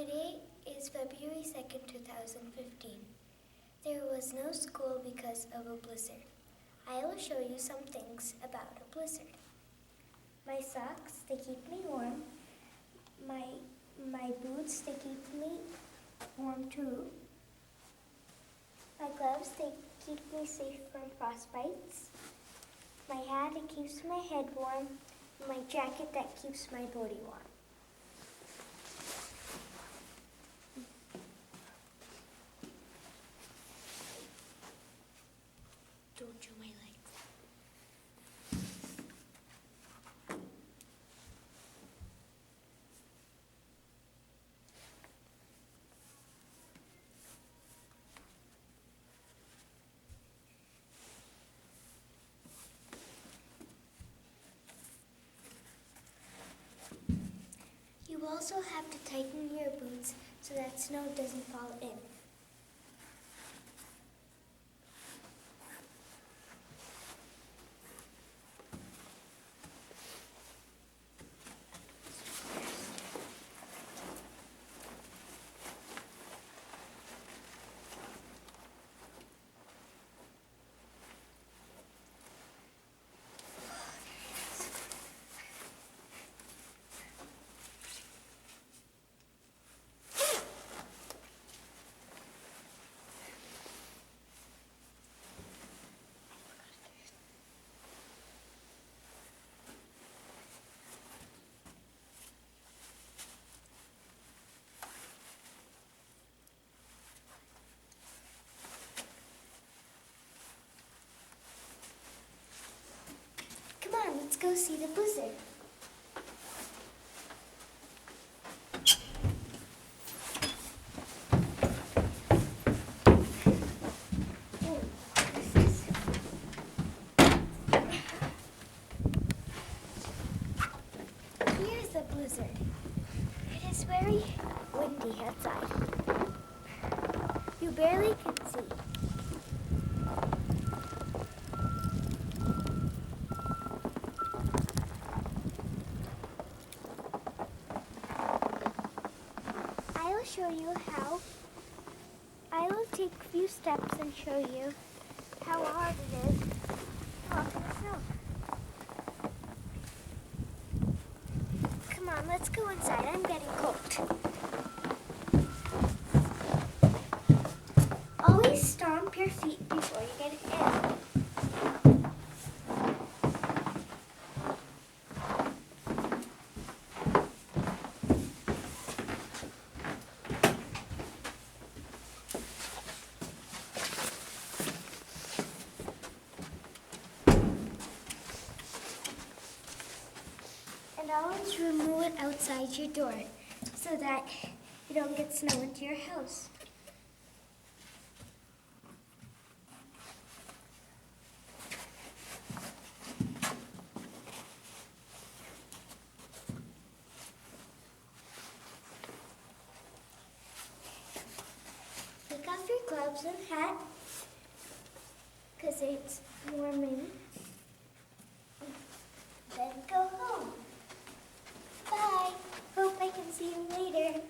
Today is February 2nd, 2015. There was no school because of a blizzard. I will show you some things about a blizzard. My socks, they keep me warm. My boots, they keep me warm too. My gloves, they keep me safe from frostbites. My hat, it keeps my head warm. My jacket, that keeps my body warm. Don't show my legs. You also have to tighten your boots so that snow doesn't fall in. Come on, let's go see the blizzard. Here's the blizzard. It is very windy outside. You barely can see. I will show you how. I will take a few steps and show you how hard it is to walk in the snow. Come on, let's go inside. I'm getting cold. Always stomp your feet before you get in. And always remove it outside your door so that you don't get snow into your house. Take off your gloves and hat because it's warming. Then go home. Bye. Hope I can see you later.